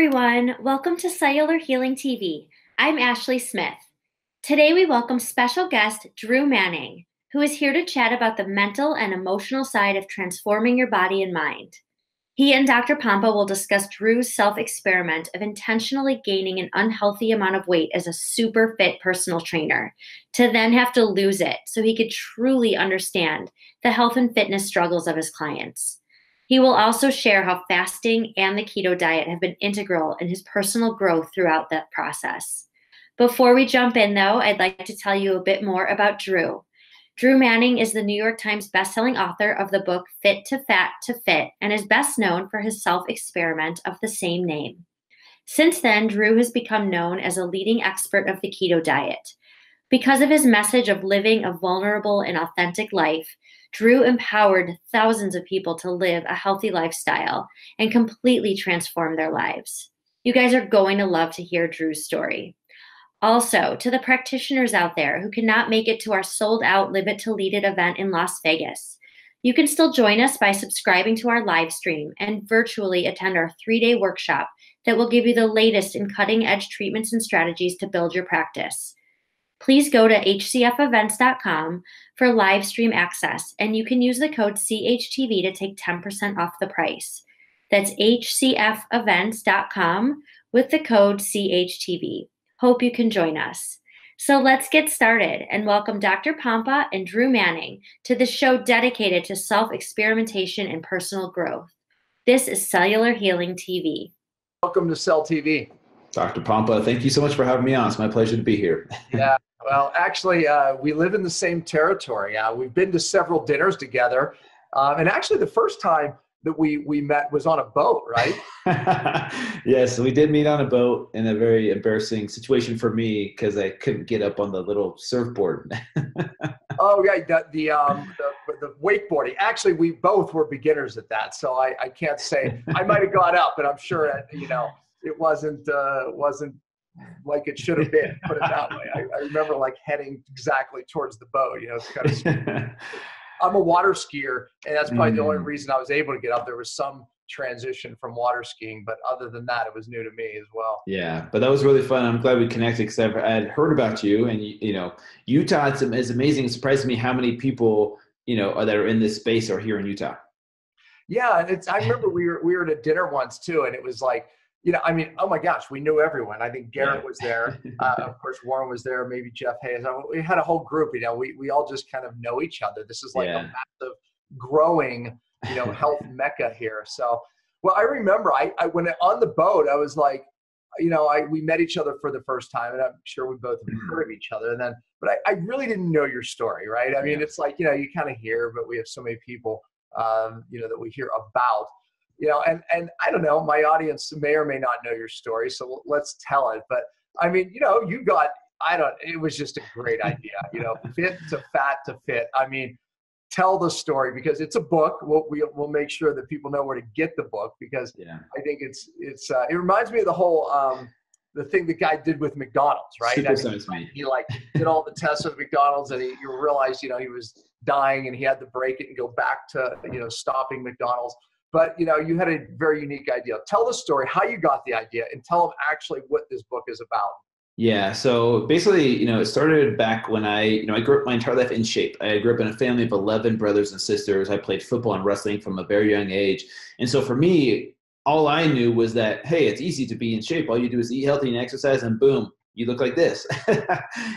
everyone, welcome to Cellular Healing TV. I'm Ashley Smith. Today we welcome special guest Drew Manning, who is here to chat about the mental and emotional side of transforming your body and mind. He and Dr. Pompa will discuss Drew's self-experiment of intentionally gaining an unhealthy amount of weight as a super fit personal trainer, to then have to lose it so he could truly understand the health and fitness struggles of his clients. He will also share how fasting and the keto diet have been integral in his personal growth throughout that process. Before we jump in, though, I'd like to tell you a bit more about Drew. Drew Manning is the New York Times bestselling author of the book Fit2Fat2Fit and is best known for his self-experiment of the same name. Since then, Drew has become known as a leading expert of the keto diet. Because of his message of living a vulnerable and authentic life, Drew empowered thousands of people to live a healthy lifestyle and completely transform their lives. You guys are going to love to hear Drew's story. Also, to the practitioners out there who cannot make it to our sold-out Live It to Lead It event in Las Vegas, you can still join us by subscribing to our live stream and virtually attend our 3-day workshop that will give you the latest in cutting-edge treatments and strategies to build your practice. Please go to hcfevents.com for live stream access, and you can use the code CHTV to take 10% off the price. That's hcfevents.com with the code CHTV. Hope you can join us. So let's get started and welcome Dr. Pompa and Drew Manning to the show dedicated to self-experimentation and personal growth. This is Cellular Healing TV. Welcome to Cell TV. Dr. Pompa, thank you so much for having me on. It's my pleasure to be here. Yeah, well, actually, we live in the same territory. We've been to several dinners together. And actually, the first time that we met was on a boat, right? Yes, we did meet on a boat in a very embarrassing situation for me because I couldn't get up on the little surfboard. Oh, yeah, the wakeboarding. Actually, we both were beginners at that, so I can't say. I might have got up, but I'm sure, it wasn't like it should have been, put it that way. I remember like heading exactly towards the boat. It's kind of I'm a water skier, and that's probably the only reason I was able to get up. There was some transition from water skiing, but other than that, it was new to me as well. Yeah, but that was really fun. I'm glad we connected because I had heard about you, and Utah is amazing. It surprised me how many people that are in this space are here in Utah. Yeah, I remember we were at a dinner once too, and it was like, oh my gosh, we knew everyone. I think Garrett was there. Of course, Warren was there, maybe Jeff Hayes. We had a whole group, we all just kind of know each other. This is like a massive growing, health mecca here. So, well, I remember when on the boat, I was like, we met each other for the first time, and I'm sure we both have heard of each other. And then, but I really didn't know your story, right? I mean, it's like, you kind of hear, but we have so many people, that we hear about. And I don't know, my audience may or may not know your story, so let's tell it. But I mean, it was just a great idea, fit to fat to fit. I mean, tell the story because it's a book. We'll make sure that people know where to get the book because I think it reminds me of the whole, the thing the guy did with McDonald's, right? He did all the tests with McDonald's and you realized, he was dying and he had to break it and go back to, stopping McDonald's. But, you had a very unique idea. Tell the story, how you got the idea, and tell them actually what this book is about. Yeah. So basically, it started back when I grew up my entire life in shape. I grew up in a family of 11 brothers and sisters. I played football and wrestling from a very young age. And so for me, all I knew was that, hey, it's easy to be in shape. All you do is eat healthy and exercise and boom, you look like this.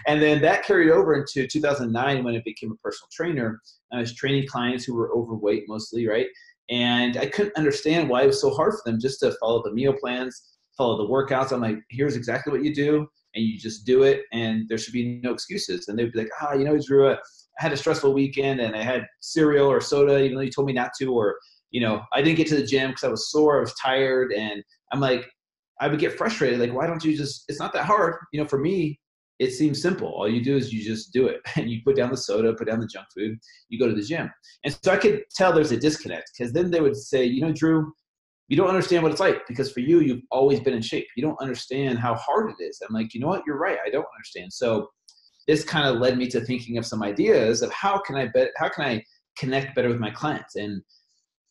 And then that carried over into 2009 when I became a personal trainer. I was training clients who were overweight mostly, right? And I couldn't understand why it was so hard for them just to follow the meal plans, follow the workouts. I'm like, here's exactly what you do, and you just do it, and there should be no excuses. And they'd be like, Drew, I had a stressful weekend, and I had cereal or soda, even though you told me not to, or, I didn't get to the gym because I was sore, I was tired, and I'm like, I would get frustrated, like, why don't you it's not that hard. For me, it seems simple. All you do is you just do it. And you put down the soda, put down the junk food, you go to the gym. And so I could tell there's a disconnect because then they would say, Drew, you don't understand what it's like because for you, you've always been in shape. You don't understand how hard it is. I'm like, you know what? You're right. I don't understand. So this kind of led me to thinking of some ideas of how can I connect better with my clients. And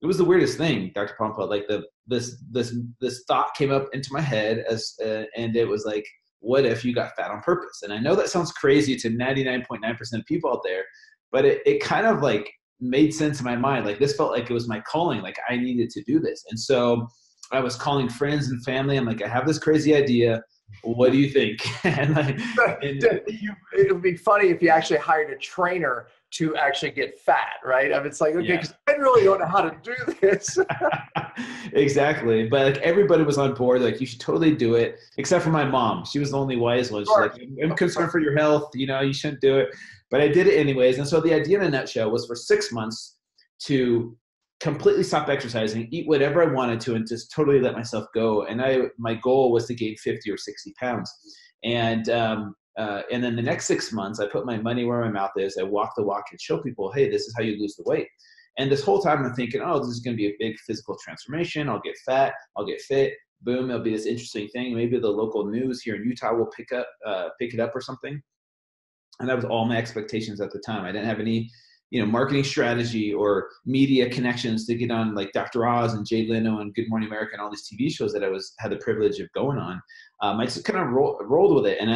it was the weirdest thing, Dr. Pompa. Like this thought came up into my head and it was like, what if you got fat on purpose? And I know that sounds crazy to 99.9% of people out there, but it kind of like made sense in my mind. Like this felt like it was my calling. Like I needed to do this. And so I was calling friends and family. I'm like, I have this crazy idea. What do you think? It would be funny if you actually hired a trainer to actually get fat, right? I mean, it's like, okay, because I really don't know how to do this. Exactly. But like everybody was on board. Like, you should totally do it, except for my mom. She was the only wise one. She's like, I'm concerned for your health. You know, you shouldn't do it. But I did it anyways. And so the idea in a nutshell was for 6 months to completely stop exercising, eat whatever I wanted to, and just totally let myself go. And my goal was to gain 50 or 60 pounds. And then the next 6 months, I put my money where my mouth is. I walk the walk and show people, hey, this is how you lose the weight. And this whole time I'm thinking, oh, this is going to be a big physical transformation. I'll get fat. I'll get fit. Boom. It'll be this interesting thing. Maybe the local news here in Utah will pick it up or something. And that was all my expectations at the time. I didn't have any, marketing strategy or media connections to get on like Dr. Oz and Jay Leno and Good Morning America and all these TV shows that I had the privilege of going on. I just kind of rolled with it. And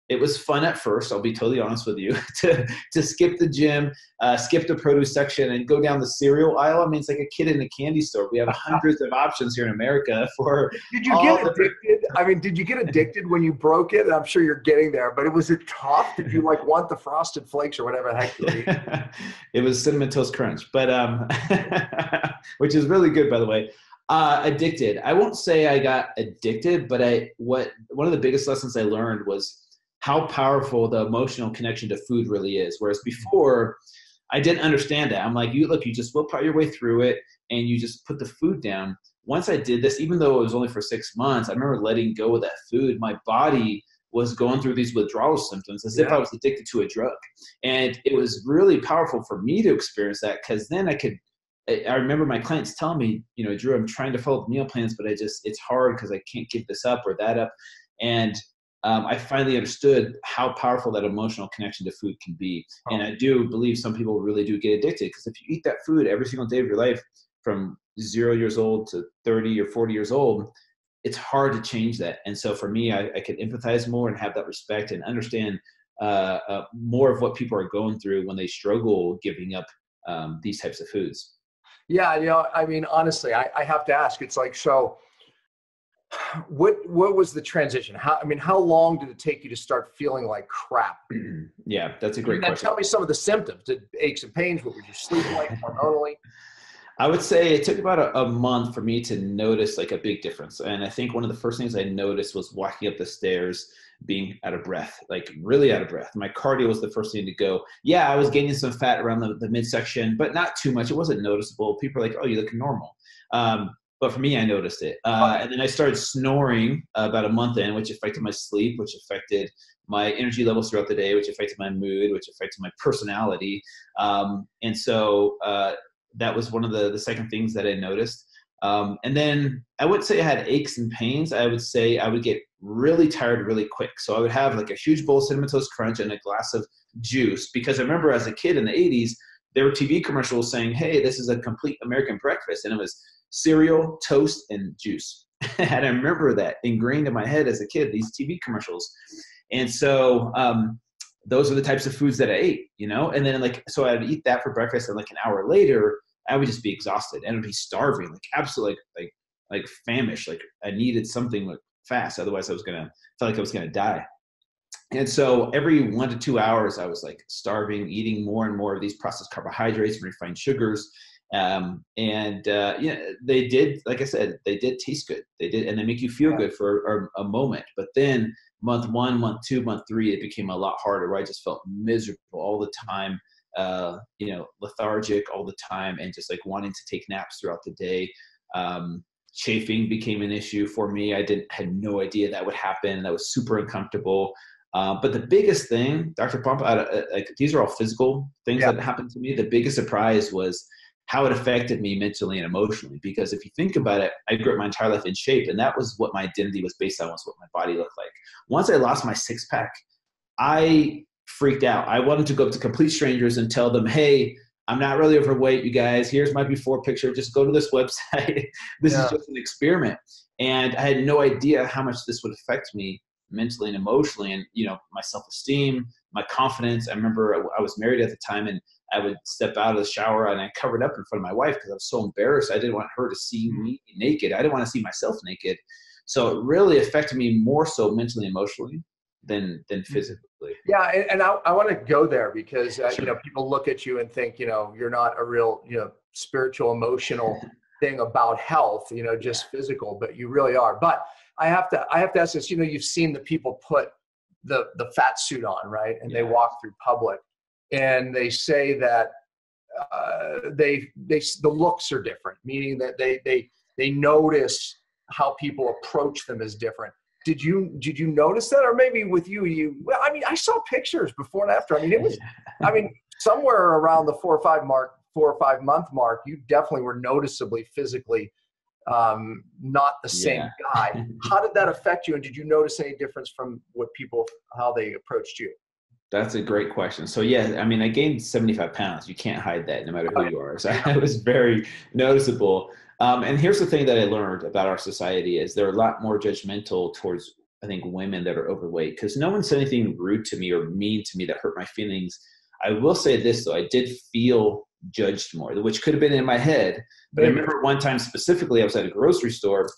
it was fun at first, I'll be totally honest with you, to skip the gym, skip the produce section and go down the cereal aisle. I mean, it's like a kid in a candy store. We have hundreds of options here in America for. Did you get addicted? I mean, did you get addicted when you broke it? I'm sure you're getting there, but was it tough? Did you like want the Frosted Flakes or whatever the heck you eat? It was Cinnamon Toast Crunch, but which is really good, by the way. Addicted. I won't say I got addicted, but one of the biggest lessons I learned was how powerful the emotional connection to food really is. Whereas before, I didn't understand that. I'm like, you just willpower your way through it and you just put the food down. Once I did this, even though it was only for 6 months, I remember letting go of that food. My body was going through these withdrawal symptoms as if I was addicted to a drug. And it was really powerful for me to experience that, because then I remember my clients telling me, Drew, I'm trying to follow meal plans, but it's hard because I can't give this up or that up. And I finally understood how powerful that emotional connection to food can be. And I do believe some people really do get addicted, because if you eat that food every single day of your life from 0 years old to 30 or 40 years old, it's hard to change that. And so for me, I could empathize more and have that respect and understand more of what people are going through when they struggle giving up these types of foods. Yeah, I mean, honestly, I have to ask, it's like, so what was the transition? How long did it take you to start feeling like crap? Yeah, that's a great question. Tell me some of the symptoms. Did aches and pains? What were you sleeping like hormonally? I would say it took about a month for me to notice like a big difference. And I think one of the first things I noticed was walking up the stairs being out of breath, like really out of breath. My cardio was the first thing to go. Yeah, I was gaining some fat around the midsection, but not too much. It wasn't noticeable. People are like, oh, you look normal. But for me, I noticed it. And then I started snoring about a month in, which affected my sleep, which affected my energy levels throughout the day, which affected my mood, which affected my personality. And so that was one of the second things that I noticed. And then I wouldn't say I had aches and pains. I would say I would get really tired really quick. So I would have like a huge bowl of Cinnamon Toast Crunch and a glass of juice. Because I remember as a kid in the 80s, there were TV commercials saying, hey, this is a complete American breakfast. And it was cereal, toast, and juice. And I remember that ingrained in my head as a kid, these TV commercials. And so those are the types of foods that I ate, and then so I'd eat that for breakfast, and like an hour later, I would just be exhausted and I'd be starving, like absolutely like famished. Like I needed something like fast. Otherwise felt like I was going to die. And so every 1 to 2 hours, I was like starving, eating more and more of these processed carbohydrates and refined sugars. They did, like I said, they did taste good. They did, and they make you feel good for a moment. But then month 1, month 2, month 3, it became a lot harder, where I just felt miserable all the time, lethargic all the time, and just like wanting to take naps throughout the day. Chafing became an issue for me. I had no idea that would happen. That was super uncomfortable. But the biggest thing, Dr. Pompa, these are all physical things that happened to me. The biggest surprise was how it affected me mentally and emotionally. Because if you think about it, I grew up my entire life in shape, and that was what my identity was based on, was what my body looked like. Once I lost my 6-pack, I freaked out. I wanted to go up to complete strangers and tell them, hey, I'm not really overweight, you guys. Here's my before picture. Just go to this website. This is just an experiment. And I had no idea how much this would affect me mentally and emotionally, and, you know, my self-esteem, my confidence. I remember I was married at the time, and I would step out of the shower and I covered up in front of my wife because I was so embarrassed. I didn't want her to see me naked. I didn't want to see myself naked. So it really affected me more so mentally, emotionally than physically. Yeah. And I want to go there because, you know, people look at you and think, you know, you're not a real, you know, spiritual, emotional thing about health, you know, just physical, but you really are. But I have to ask this, you know, you've seen the people put the fat suit on, right? And they walk through public and they say that the looks are different, meaning that they notice how people approach them is different. Did you notice that? Or maybe with you, well, I mean, I saw pictures before and after. I mean, it was, I mean, somewhere around the 4 or 5 month mark, you definitely were noticeably physically not the same guy. How did that affect you? And did you notice any difference from how they approached you? That's a great question. So yeah, I mean, I gained 75 pounds. You can't hide that no matter who you are. So it was very noticeable. And here's the thing that I learned about our society is they're a lot more judgmental towards, I think, women that are overweight, because no one said anything rude to me or mean to me that hurt my feelings. I will say this though, I did feel judged more, which could have been in my head. But I remember one time specifically, I was at a grocery store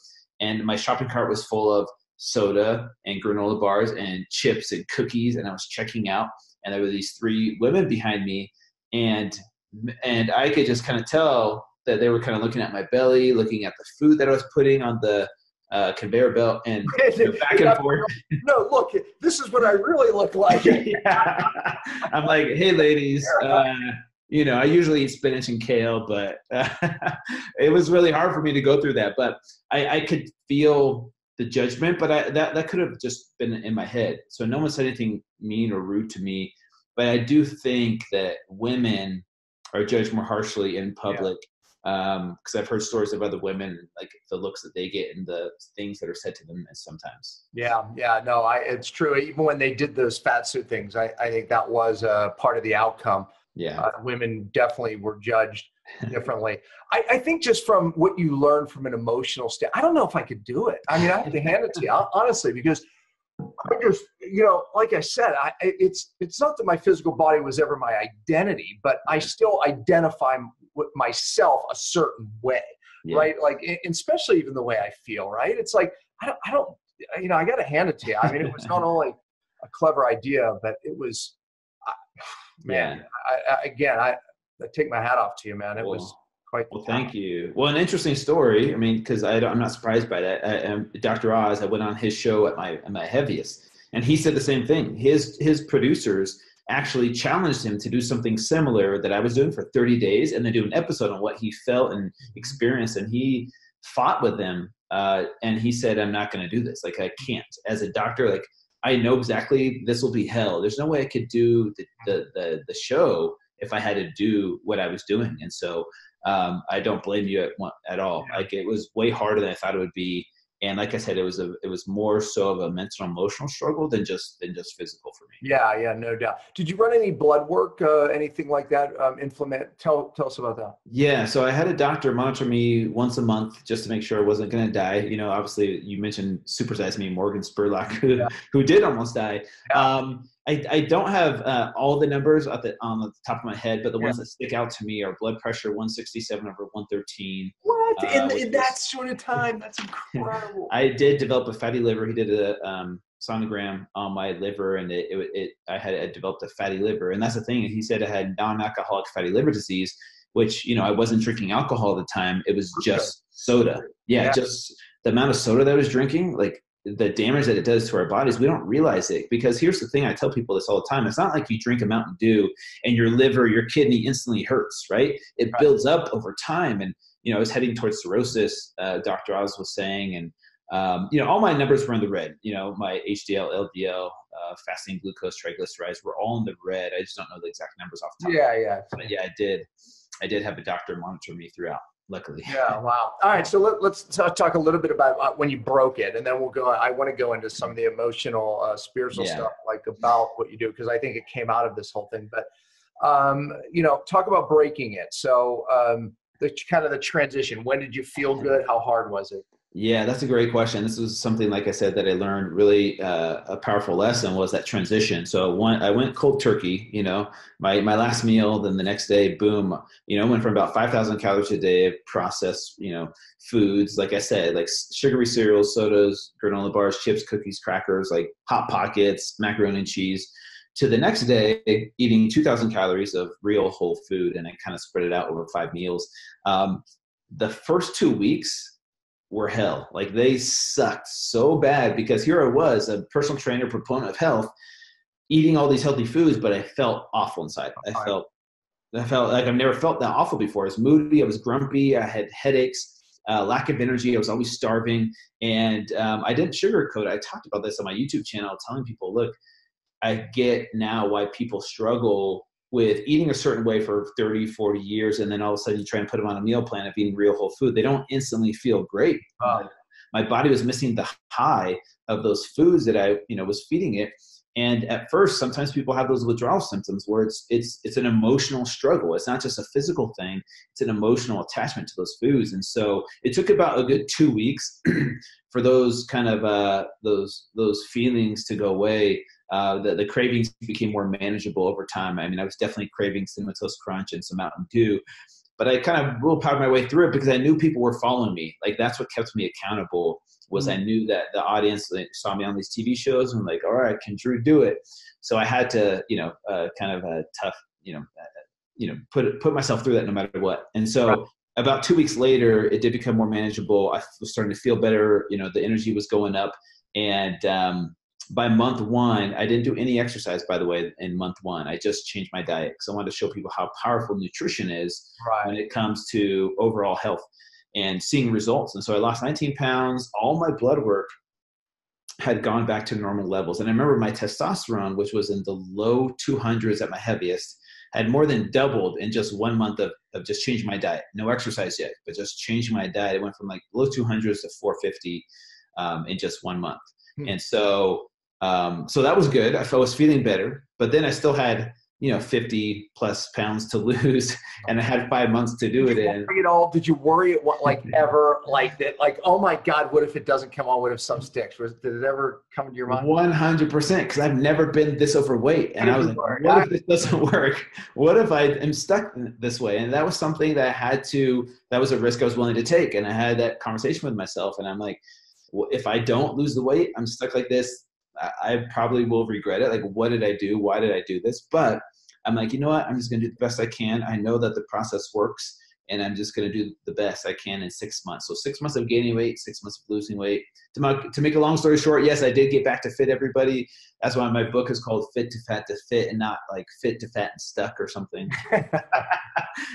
and my shopping cart was full of soda and granola bars and chips and cookies, and I was checking out, and there were these 3 women behind me, and I could just kind of tell that they were kind of looking at my belly, looking at the food that I was putting on the conveyor belt, and back and forth. No, look, this is what I really look like. I'm like, hey, ladies, you know, I usually eat spinach and kale, but it was really hard for me to go through that. But I could feel the judgment, but that could have just been in my head. So no one said anything mean or rude to me. But I do think that women are judged more harshly in public. Because I've heard stories of other women, like the looks that they get and the things that are said to them sometimes. No, it's true. Even when they did those fat suit things, I think that was part of the outcome. Women definitely were judged differently. I think just from what you learn from an emotional state, I don't know if I could do it. I mean, I have to hand it to you, honestly, because I just, you know, like I said, it's not that my physical body was ever my identity, but I still identify with myself a certain way, right? Like, especially even the way I feel, right? It's like, I don't, you know, I got to hand it to you. I mean, it was not only a clever idea, but it was, man, I take my hat off to you, man. It was quite the time. Thank you. Well, an interesting story. I mean, because I'm not surprised by that. Dr. Oz, I went on his show at my heaviest, and he said the same thing. His producers actually challenged him to do something similar that I was doing for 30 days and then do an episode on what he felt and experienced. And he fought with them. And he said, I'm not going to do this. Like, I can't. As a doctor, like, I know exactly this will be hell. There's no way I could do the show if I had to do what I was doing. And so I don't blame you at all. Like, it was way harder than I thought it would be. And like I said, it was more so of a mental, emotional struggle than just physical for me. Yeah, no doubt. Did you run any blood work, anything like that? Tell us about that. Yeah, so I had a doctor monitor me once a month just to make sure I wasn't going to die. You know, obviously you mentioned Supersize Me, Morgan Spurlock, who did almost die. Yeah. I don't have all the numbers on the top of my head, but the ones that stick out to me are blood pressure 167 over 113. What? In that sort of time? That's incredible. I did develop a fatty liver. He did a sonogram on my liver, and I had developed a fatty liver. And that's the thing. He said I had non-alcoholic fatty liver disease, which, you know, I wasn't drinking alcohol at the time. It was just soda. Yeah, just the amount of soda that I was drinking, like, the damage that it does to our bodies, we don't realize it. Because here's the thing, I tell people this all the time. It's not like you drink a Mountain Dew and your liver, your kidney instantly hurts, right? It builds up over time. And, you know, I was heading towards cirrhosis, Dr. Oz was saying, and, you know, all my numbers were in the red. You know, my HDL, LDL, fasting glucose, triglycerides were all in the red. I just don't know the exact numbers off the top. Yeah. But yeah, I did have a doctor monitor me throughout. Luckily. Yeah. Wow. All right. So let's talk a little bit about when you broke it, and then we'll go. I want to go into some of the emotional, spiritual stuff, like about what you do, because I think it came out of this whole thing. But Talk about breaking it. So the transition, when did you feel good? How hard was it? Yeah, that's a great question. This was something, like I said, that I learned really a powerful lesson was that transition. So I went cold turkey, my last meal, then the next day, boom, went from about 5,000 calories a day of processed, foods, like I said, like sugary cereals, sodas, granola bars, chips, cookies, crackers, like Hot Pockets, macaroni and cheese, to the next day eating 2,000 calories of real whole food. And I kind of spread it out over 5 meals. The first 2 weeks were hell. Like they sucked so bad because here I was, a personal trainer, proponent of health, eating all these healthy foods, but I felt awful inside. I felt like I've never felt that awful before. I was moody. I was grumpy. I had headaches, lack of energy. I was always starving. And I didn't sugarcoat it. I talked about this on my YouTube channel, telling people, look, I get now why people struggle with eating a certain way for 30, 40 years, and then all of a sudden you try and put them on a meal plan of eating real whole food. They don't instantly feel great. My body was missing the high of those foods that I, was feeding it. And at first, sometimes people have those withdrawal symptoms where it's an emotional struggle. It's not just a physical thing; it's an emotional attachment to those foods. And so it took about a good 2 weeks for those kind of those feelings to go away. The cravings became more manageable over time. I mean, I was definitely craving Cinnamon Toast Crunch and some Mountain Dew, but I kind of willpowered my way through it because I knew people were following me. Like that's what kept me accountable. Was I knew that the audience that saw me on these TV shows and like, all right, can Drew do it? So I had to, kind of a tough, put myself through that no matter what. And so about 2 weeks later, it did become more manageable. I was starting to feel better. The energy was going up. And by month 1, I didn't do any exercise, by the way, in month 1. I just changed my diet because I wanted to show people how powerful nutrition is when it comes to overall health and seeing results. And so I lost 19 pounds. All my blood work had gone back to normal levels. And I remember my testosterone, which was in the low 200s at my heaviest, had more than doubled in just 1 month of just changing my diet. No exercise yet, but just changing my diet. It went from like low 200s to 450 in just 1 month. And so that was good. I was feeling better, but then I still had, 50 plus pounds to lose, and I had 5 months to do it in. Did you worry ever like that? Like, oh my God, what if it doesn't come on? What if some sticks? Did it ever come into your mind? 100%, because I've never been this overweight. And I was like, what if this doesn't work? What if I am stuck this way? And that was something that that was a risk I was willing to take. And I had that conversation with myself, and I'm like, well, if I don't lose the weight, I'm stuck like this. I probably will regret it. Like, what did I do? Why did I do this? But I'm like, you know what? I'm just going to do the best I can. I know that the process works, and I'm just going to do the best I can in 6 months. So 6 months of gaining weight, 6 months of losing weight. To make a long story short, yes, I did get back to fit, everybody. That's why my book is called Fit2Fat2Fit and not like fit to fat and stuck or something.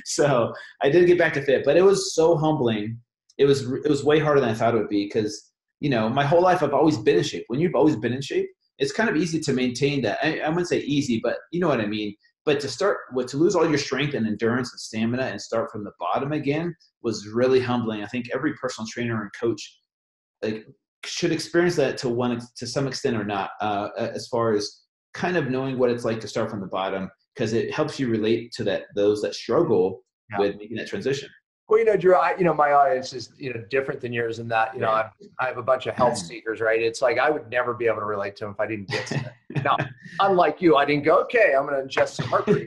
So I did get back to fit, but it was so humbling. It was way harder than I thought it would be because, my whole life I've always been in shape. When you've always been in shape, it's kind of easy to maintain that. I wouldn't say easy, but you know what I mean. But to lose all your strength and endurance and stamina and start from the bottom again was really humbling. I think every personal trainer and coach should experience that to some extent or not, as far as kind of knowing what it's like to start from the bottom, because it helps you relate to those that struggle with making that transition. Well, Drew, my audience is, different than yours in that, I have a bunch of health seekers, right? It's like, I would never be able to relate to them if I didn't get to it. Now, unlike you, I didn't go, okay, I'm going to ingest some mercury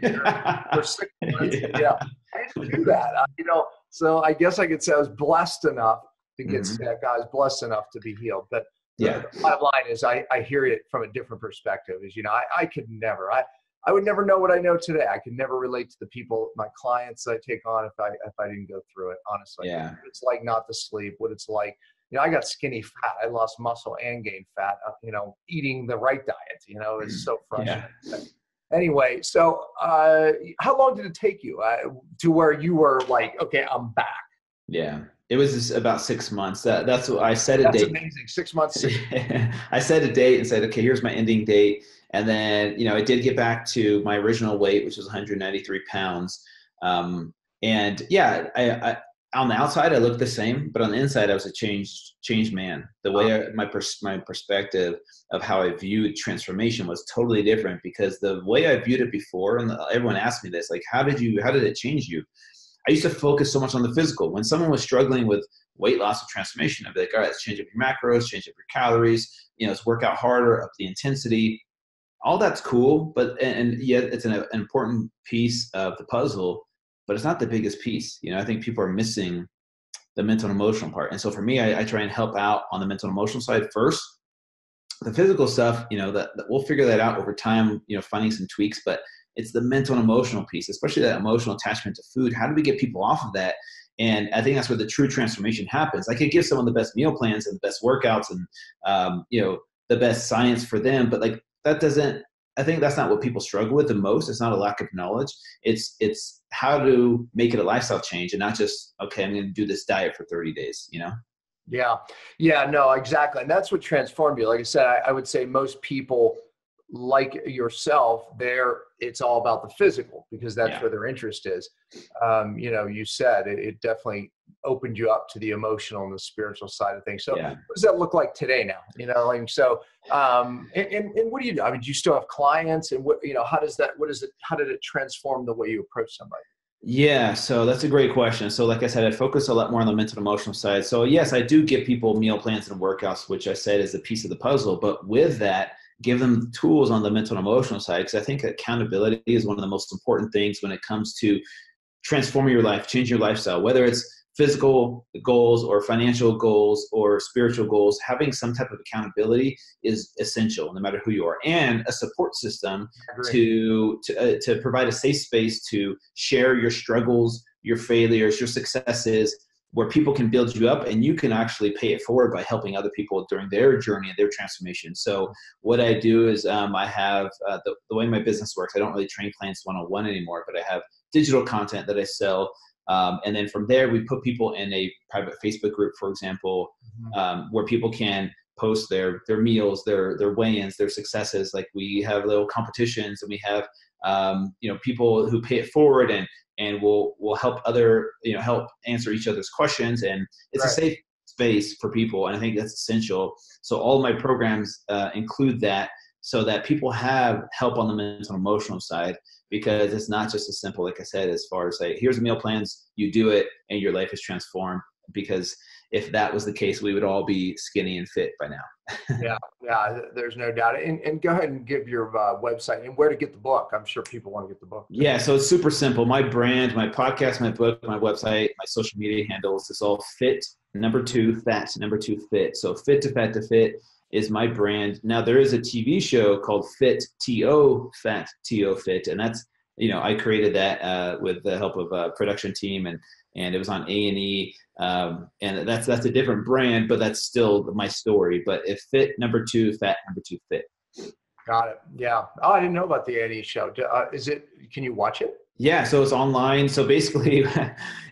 for 6 months. Yeah. I didn't do that. So I guess I could say I was blessed enough to get sick. I was blessed enough to be healed. But the bottom line is I hear it from a different perspective is, I could never, I would never know what I know today. I could never relate to the people, my clients I take on if I didn't go through it, honestly. Yeah. What it's like not to sleep, what it's like, I got skinny fat. I lost muscle and gained fat, eating the right diet, is so frustrating. Yeah. Anyway, so how long did it take you to where you were like, okay, I'm back? Yeah. It was about 6 months. That's what I set a date. That's amazing. 6 months. I set a date and said, okay, here's my ending date. And then, I did get back to my original weight, which was 193 pounds. And yeah, on the outside, I looked the same, but on the inside, I was a changed man. The way my perspective of how I viewed transformation was totally different, because the way I viewed it before, and everyone asked me this, like, how did it change you? I used to focus so much on the physical. When someone was struggling with weight loss or transformation, I'd be like, all right, let's change up your macros, change up your calories, let's work out harder, up the intensity. All that's cool, but and yet it's an important piece of the puzzle, but it's not the biggest piece. I think people are missing the mental and emotional part. And so for me, I try and help out on the mental and emotional side first. The physical stuff, that we'll figure that out over time, finding some tweaks, but it's the mental and emotional piece, especially that emotional attachment to food. How do we get people off of that? And I think that's where the true transformation happens. I could give someone the best meal plans and the best workouts and, the best science for them, but like I think that's not what people struggle with the most. It's not a lack of knowledge. It's how to make it a lifestyle change and not just, okay, I'm going to do this diet for 30 days, Yeah. Yeah, no, exactly. And that's what transformed you. Like I said, I would say most people like yourself it's all about the physical, because that's where their interest is. You said it definitely opened you up to the emotional and the spiritual side of things. So what does that look like today now? And what do you do? I mean, do you still have clients, and how did it transform the way you approach somebody? Yeah, so that's a great question. So like I said, I focus a lot more on the mental and emotional side. So yes, I do give people meal plans and workouts, which I said is a piece of the puzzle. But with that, give them tools on the mental and emotional side, because I think accountability is one of the most important things when it comes to transforming your life, changing your lifestyle, whether it's physical goals or financial goals or spiritual goals. Having some type of accountability is essential no matter who you are, and a support system to provide a safe space to share your struggles, your failures, your successes, where people can build you up and you can actually pay it forward by helping other people during their journey and their transformation. So what I do is I have the way my business works. I don't really train clients one-on-one anymore, but I have digital content that I sell. And then from there, we put people in a private Facebook group, for example, where people can post their meals, their weigh-ins, their successes. Like we have little competitions, and we have people who pay it forward and we'll help help answer each other's questions. And it's a safe space for people. And I think that's essential. So all of my programs include that, so that people have help on the mental and emotional side, because it's not just as simple, like I said, as far as like, here's the meal plans, you do it and your life is transformed. Because if that was the case, we would all be skinny and fit by now. Yeah, there's no doubt. And go ahead and give your website and where to get the book. I'm sure people want to get the book. Yeah, so it's super simple. My brand, my podcast, my book, my website, my social media handles, it's all Fit, Fat, Fit. So Fit2Fat2Fit is my brand. Now there is a TV show called Fit2Fat2Fit, and that's, I created that with the help of a production team, and it was on A&E, and that's a different brand, but that's still my story. But if Fit #2, Fat #2Fit. Got it. Yeah. Oh, I didn't know about the A&E show. Can you watch it? Yeah, so it's online. So basically,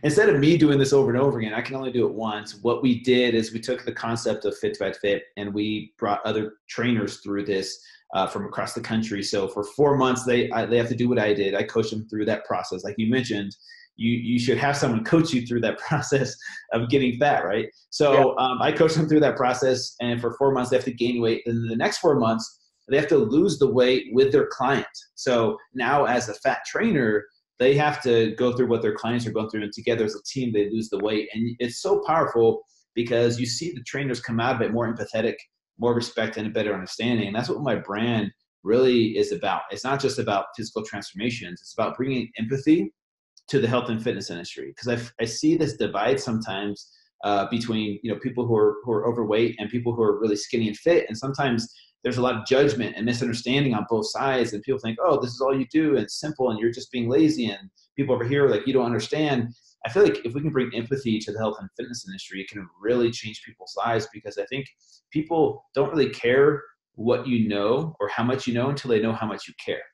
instead of me doing this over and over again, I can only do it once. What we did is we took the concept of Fit2Fat2Fit and we brought other trainers through this from across the country. So for 4 months, they have to do what I did. I coached them through that process. Like you mentioned, you should have someone coach you through that process of getting fat, right? So I coached them through that process, and for 4 months, they have to gain weight. And the next 4 months, they have to lose the weight with their client. So now as a fat trainer, they have to go through what their clients are going through, and together as a team, they lose the weight. And it's so powerful because you see the trainers come out of it more empathetic, more respect, and a better understanding. And that's what my brand really is about. It's not just about physical transformations. It's about bringing empathy to the health and fitness industry. Because I see this divide sometimes between people who are overweight and people who are really skinny and fit. And sometimes there's a lot of judgment and misunderstanding on both sides, and people think, oh, this is all you do, and it's simple, and you're just being lazy, and people over here are like, you don't understand. I feel like if we can bring empathy to the health and fitness industry, it can really change people's lives, because I think people don't really care what you know or how much you know until they know how much you care.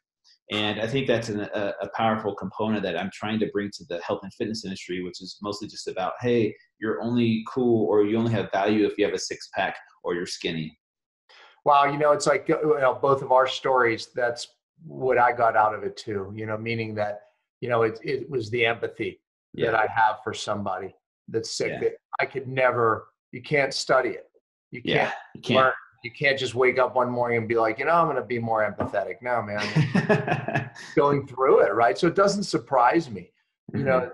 And I think that's a powerful component that I'm trying to bring to the health and fitness industry, which is mostly just about, hey, you're only cool or you only have value if you have a six-pack or you're skinny. Wow, it's like both of our stories. That's what I got out of it too. Meaning that it was the empathy that I have for somebody. that's sick Yeah. that I could never, you can't study it. You can't You can't. learn. You can't just wake up one morning and be like, I'm going to be more empathetic. No, man, going through it, right? So it doesn't surprise me, that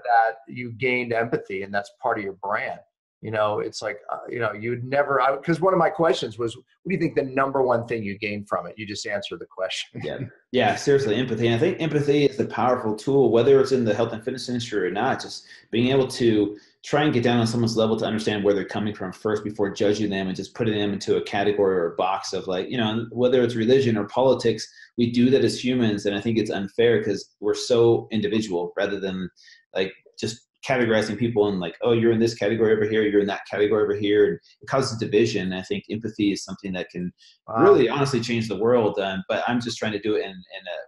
you gained empathy, and that's part of your brand. It's like, you'd never, because one of my questions was, what do you think the number one thing you gained from it? You just answered the question. Yeah, seriously, empathy. And I think empathy is a powerful tool, whether it's in the health and fitness industry or not, just being able to try and get down on someone's level to understand where they're coming from first before judging them and just putting them into a category or a box of like, whether it's religion or politics, we do that as humans. And I think it's unfair because we're so individual rather than like just categorizing people in like, oh, you're in this category over here, you're in that category over here, and it causes division. I think empathy is something that can really honestly change the world. But I'm just trying to do it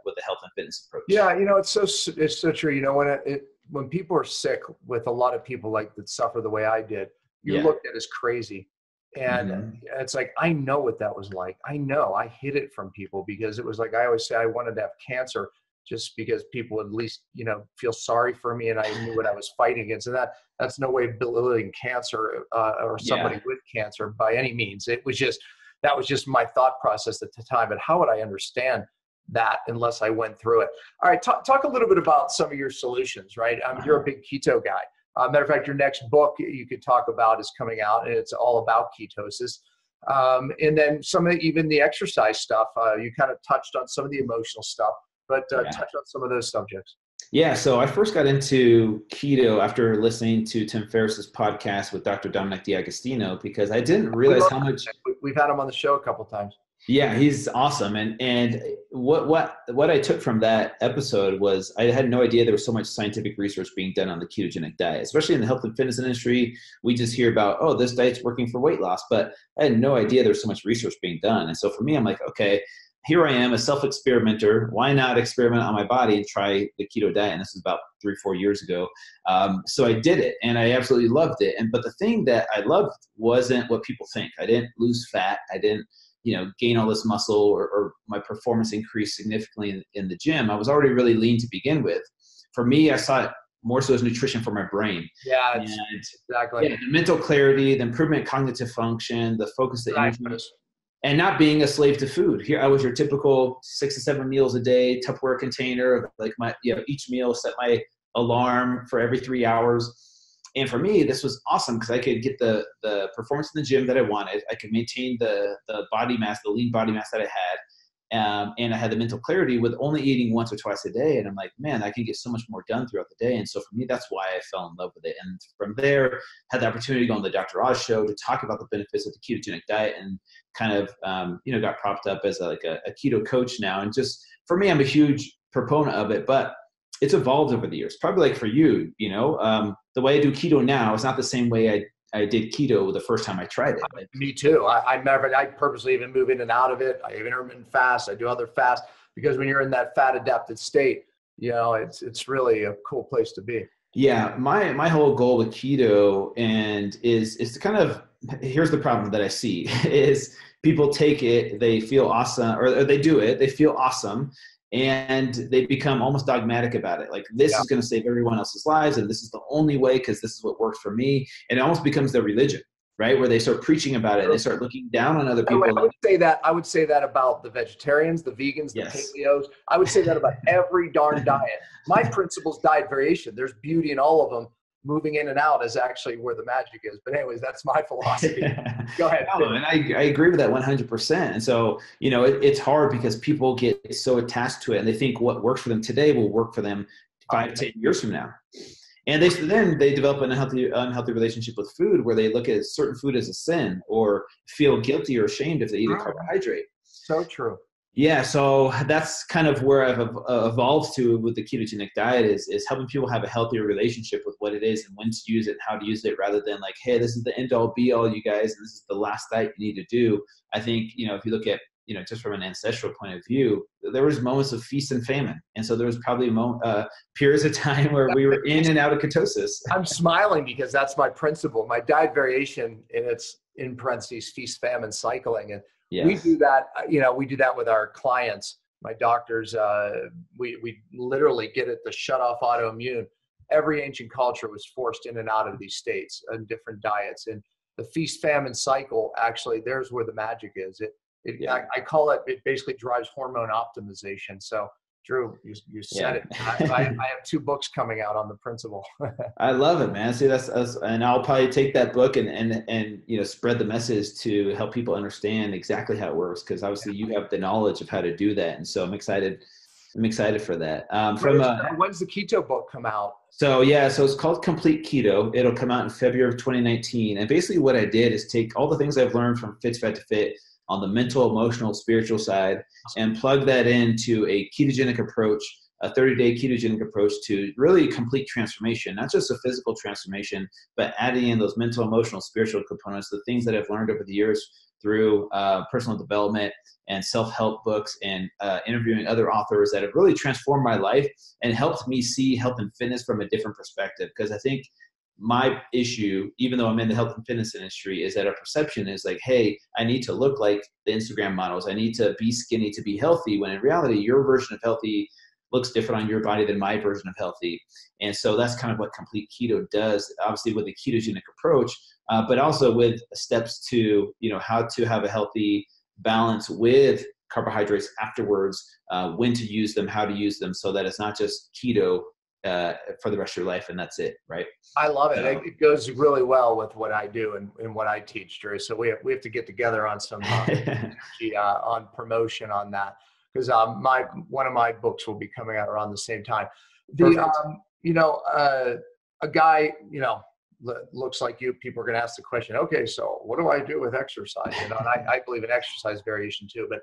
with a health and fitness approach. Yeah, it's so true. When people are sick, with a lot of people like that suffer the way I did, you're looked at as crazy, and it's like, I know what that was like. I know I hid it from people because it was like, I always say I wanted to have cancer, just because people would at least, feel sorry for me and I knew what I was fighting against. And that's no way of belittling cancer or somebody with cancer by any means. That was just my thought process at the time. But how would I understand that unless I went through it? All right, talk a little bit about some of your solutions, right? You're a big keto guy. Matter of fact, your next book you could talk about is coming out, and it's all about ketosis. And then even the exercise stuff, you kind of touched on some of the emotional stuff. But touch on some of those subjects. Yeah, so I first got into keto after listening to Tim Ferriss's podcast with Dr. Dominic D'Agostino, because I didn't realize how much. We've had him on the show a couple times. Yeah, he's awesome. And what I took from that episode was I had no idea there was so much scientific research being done on the ketogenic diet, especially in the health and fitness industry. We just hear about, oh, this diet's working for weight loss, but I had no idea there's so much research being done. And so for me, I'm like, okay, here I am, a self-experimenter. Why not experiment on my body and try the keto diet? And this was about 3-4 years ago. So I did it, and I absolutely loved it. But the thing that I loved wasn't what people think. I didn't lose fat. I didn't, gain all this muscle or my performance increased significantly in the gym. I was already really lean to begin with. For me, I saw it more so as nutrition for my brain. Yeah, exactly. Yeah, the mental clarity, the improvement in cognitive function, the focus, the energy. And not being a slave to food. Here, I was your typical 6 to 7 meals a day, Tupperware container, like each meal set my alarm for every 3 hours. And for me, this was awesome because I could get the performance in the gym that I wanted. I could maintain the body mass, the lean body mass that I had. And I had the mental clarity with only eating once or twice a day. And I'm like, man, I can get so much more done throughout the day. And so for me, that's why I fell in love with it. And from there, had the opportunity to go on the Dr. Oz show to talk about the benefits of the ketogenic diet, and kind of, got propped up as a keto coach now. And just for me, I'm a huge proponent of it, but it's evolved over the years. Probably like for you, the way I do keto now is not the same way I did keto the first time I tried it. Me too. I purposely even move in and out of it. I have intermittent fast. I do other fasts, because when you're in that fat adapted state, it's really a cool place to be. Yeah, my whole goal with keto is to kind of, here's the problem that I see is people take it, they feel awesome, or they do it, they feel awesome, and they become almost dogmatic about it. Like, this is going to save everyone else's lives, and this is the only way because this is what works for me. And it almost becomes their religion, right? Where they start preaching about it, and they start looking down on other people. I would say that about the vegetarians, the vegans, the paleos. I would say that about every darn diet. My principle's diet variation. There's beauty in all of them. Moving in and out is actually where the magic is. But anyways, that's my philosophy. Go ahead. And I agree with that 100%. And so, it's hard because people get so attached to it, and they think what works for them today will work for them 5 to 10 years from now. And they develop an unhealthy relationship with food, where they look at certain food as a sin or feel guilty or ashamed if they eat a carbohydrate. So true. Yeah, so that's kind of where I've evolved to with the ketogenic diet is helping people have a healthier relationship with what it is and when to use it and how to use it, rather than like, hey, this is the end all be all, you guys, and this is the last diet you need to do. I think, if you look at, just from an ancestral point of view, there was moments of feast and famine. And so there was probably periods of time where we were in and out of ketosis. I'm smiling because that's my principle. My diet variation, and it's in parentheses, feast, famine, cycling. And we do that, we do that with our clients, my doctors. We literally get it to shut off autoimmune every ancient culture was forced in and out of these states and different diets. And the feast famine cycle, actually, there's where the magic is. I call it, it basically drives hormone optimization. So Drew, you said it. I have 2 books coming out on the principle. I love it, man. See, that's and I'll probably take that book and spread the message to help people understand exactly how it works, because obviously you have the knowledge of how to do that, and so I'm excited for that. When's the keto book come out? So it's called Complete Keto. It'll come out in February of 2019. And basically what I did is take all the things I've learned from Fit2Fat2Fit on the mental, emotional, spiritual side, and plug that into a ketogenic approach, a 30-day ketogenic approach to really complete transformation, not just a physical transformation, but adding in those mental, emotional, spiritual components, the things that I've learned over the years through personal development and self-help books and interviewing other authors that have really transformed my life and helped me see health and fitness from a different perspective. Because I think my issue, even though I'm in the health and fitness industry, is that our perception is like, hey, I need to look like the Instagram models. I need to be skinny to be healthy, when in reality, your version of healthy looks different on your body than my version of healthy. And so that's kind of what Complete Keto does, obviously with a ketogenic approach, but also with steps to, how to have a healthy balance with carbohydrates afterwards, when to use them, how to use them, so that it's not just keto for the rest of your life and that's it, right? I love it. It goes really well with what I do and what I teach, Drew. So we have to get together on some on promotion on that, because one of my books will be coming out around the same time. A guy looks like you. People are going to ask the question, okay, so what do I do with exercise? And I believe in exercise variation too. But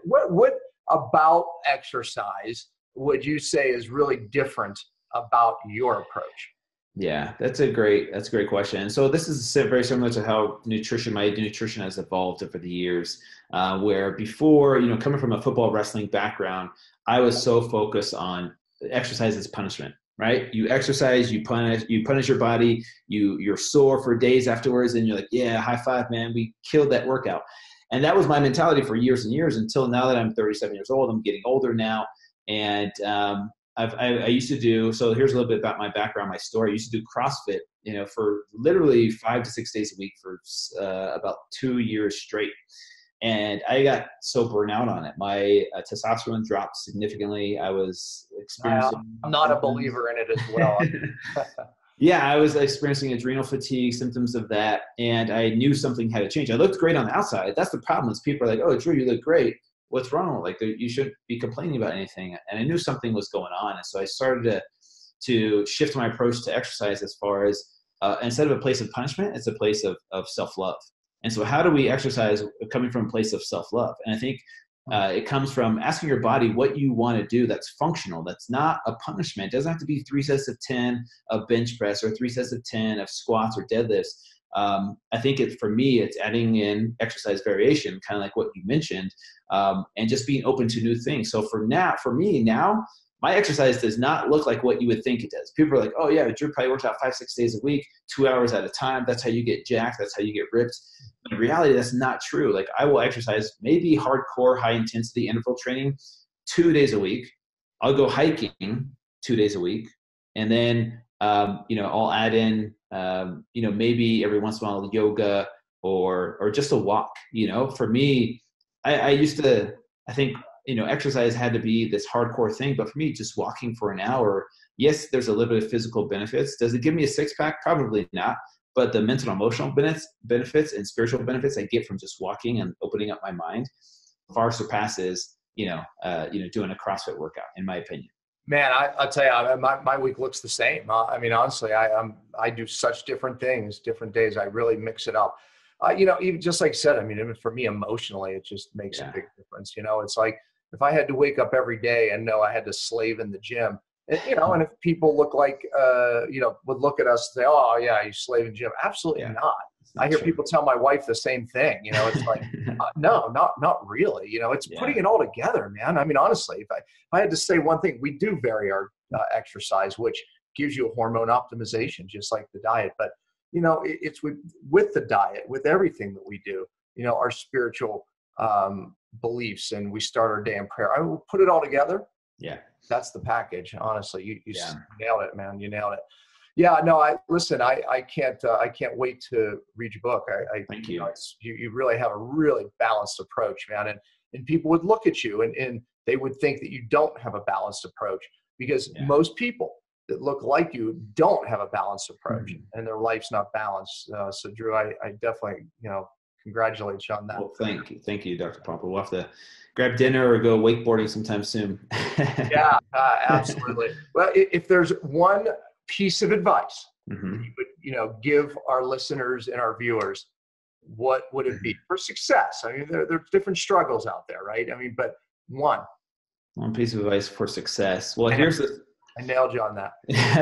what about exercise would you say is really different about your approach? Yeah, that's a great question. And so this is very similar to how my nutrition has evolved over the years, where before, coming from a football wrestling background, I was so focused on exercise as punishment, right? You exercise, you punish your body, you're sore for days afterwards, and you're like, yeah, high five, man, we killed that workout. And that was my mentality for years and years, until now that I'm 37 years old. I'm getting older now. And I used to do, so here's a little bit about my background, my story. I used to do CrossFit, for literally 5 to 6 days a week for about 2 years straight. And I got so burnt out on it. My testosterone dropped significantly. I was experiencing... I'm not a believer in it as well. Yeah, I was experiencing adrenal fatigue, symptoms of that. And I knew something had to change. I looked great on the outside. That's the problem, is people are like, oh, Drew, you look great. What's wrong? Like, you shouldn't be complaining about anything. And I knew something was going on. And so I started to shift my approach to exercise, as far as instead of a place of punishment, it's a place of self-love. And so how do we exercise coming from a place of self-love? And I think it comes from asking your body what you want to do that's functional, that's not a punishment. It doesn't have to be 3 sets of 10 of bench press or 3 sets of 10 of squats or deadlifts. I think for me, it's adding in exercise variation, kind of like what you mentioned, and just being open to new things. So for me now, my exercise does not look like what you would think it does. People are like, oh yeah, Drew probably works out 5-6 days a week, 2 hours at a time. That's how you get jacked. That's how you get ripped. But in reality, that's not true. Like, I will exercise maybe hardcore, high intensity interval training 2 days a week. I'll go hiking 2 days a week. And then, I'll add in, maybe every once in a while yoga or just a walk. For me, I used to, I think, exercise had to be this hardcore thing, but for me, just walking for an hour, yes, there's a little bit of physical benefits. Does it give me a 6-pack? Probably not. But the mental and emotional benefits and spiritual benefits I get from just walking and opening up my mind far surpasses, doing a CrossFit workout, in my opinion. Man, I'll tell you, my week looks the same. Honestly, I do such different things, different days. I really mix it up. Even just like I said, even for me emotionally, it just makes a big difference. It's like, if I had to wake up every day and know I had to slave in the gym, and if people look like, would look at us and say, oh yeah, you slave in the gym. Absolutely not. I hear people tell my wife the same thing. It's like, no, not really. It's putting it all together, man. Honestly, if I had to say one thing, we do vary our exercise, which gives you a hormone optimization, just like the diet. But it's with the diet, with everything that we do. Our spiritual beliefs, and we start our day in prayer. I will put it all together. Yeah. That's the package. Honestly, you Yeah. nailed it, man. You nailed it. Yeah, no, I can't wait to read your book. Thank you know, you. you really have a really balanced approach, man. And people would look at you and they would think that you don't have a balanced approach, because most people that look like you don't have a balanced approach, and their life's not balanced. So Drew, I definitely, congratulate you on that. Well, thank you, Dr. Pompa. We'll have to grab dinner or go wakeboarding sometime soon. Yeah, absolutely. Well, if there's one piece of advice that you would, give our listeners and our viewers, what would it be for success? I mean, there's different struggles out there, right? I mean, but one piece of advice for success. Well, I nailed you on that.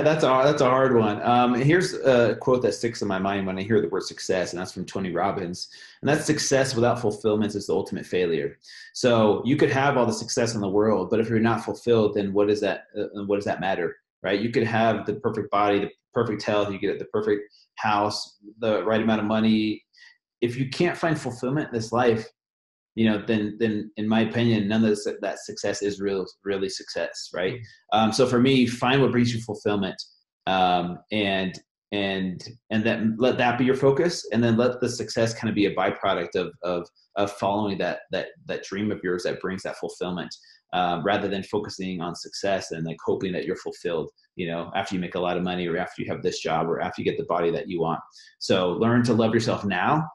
That's a hard one. Here's a quote that sticks in my mind when I hear the word success, and that's from Tony Robbins. And that's: success without fulfillment is the ultimate failure. So you could have all the success in the world, but if you're not fulfilled, then what does that matter, right? You could have the perfect body, the perfect health, you get the perfect house, the right amount of money. If you can't find fulfillment in this life, then in my opinion, none of that success is really success, right? So for me, find what brings you fulfillment, and then let that be your focus, and then let the success kind of be a byproduct of following that dream of yours that brings that fulfillment, rather than focusing on success and like hoping that you're fulfilled, after you make a lot of money, or after you have this job, or after you get the body that you want. So learn to love yourself now,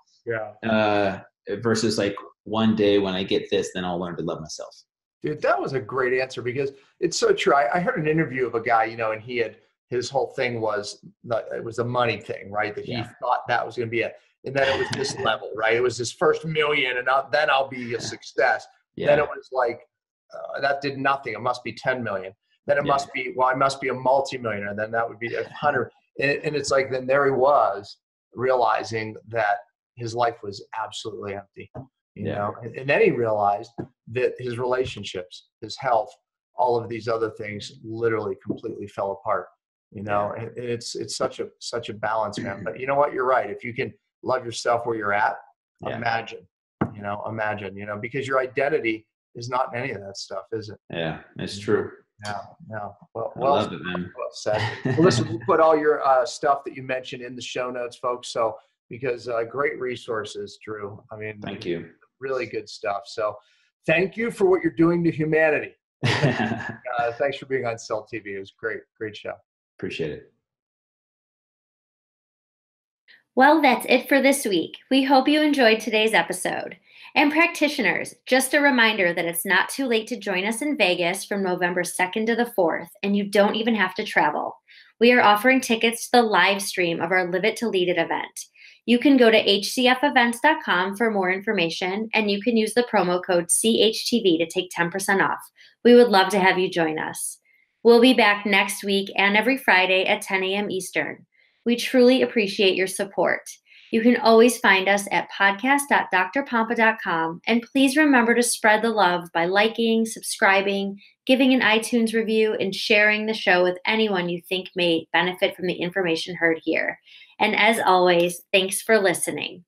versus like, one day when I get this, then I'll learn to love myself. Dude, that was a great answer, because it's so true. I heard an interview of a guy, and his whole thing was, it was a money thing, right? That he thought that was going to be it. And then it was this level, right? It was his first million, and then I'll be a success. Then it was like, that did nothing. It must be 10 million. Then it must be, I must be a multimillionaire. Then that would be 100. And it's like, then there he was realizing that his life was absolutely empty. And then he realized that his relationships, his health, all of these other things literally completely fell apart, and it's such a balance, man. But you know what? You're right. If you can love yourself where you're at, imagine, because your identity is not in any of that stuff, is it? Yeah, it's true. Yeah. Well, I love it, man. Well said. Well, listen, we'll put all your stuff that you mentioned in the show notes, folks. So, because great resources, Drew. I mean, thank you. Really good stuff. So thank you for what you're doing to humanity. Thanks for being on Cell TV. It was great show. Appreciate it. Well, that's it for this week. We hope you enjoyed today's episode. And practitioners, just a reminder that it's not too late to join us in Vegas from November 2nd to the 4th, and you don't even have to travel. We are offering tickets to the live stream of our Live It to Lead It event. You can go to hcfevents.com for more information, and you can use the promo code CHTV to take 10% off. We would love to have you join us. We'll be back next week and every Friday at 10 a.m. Eastern. We truly appreciate your support. You can always find us at podcast.drpompa.com, and please remember to spread the love by liking, subscribing, giving an iTunes review, and sharing the show with anyone you think may benefit from the information heard here. And as always, thanks for listening.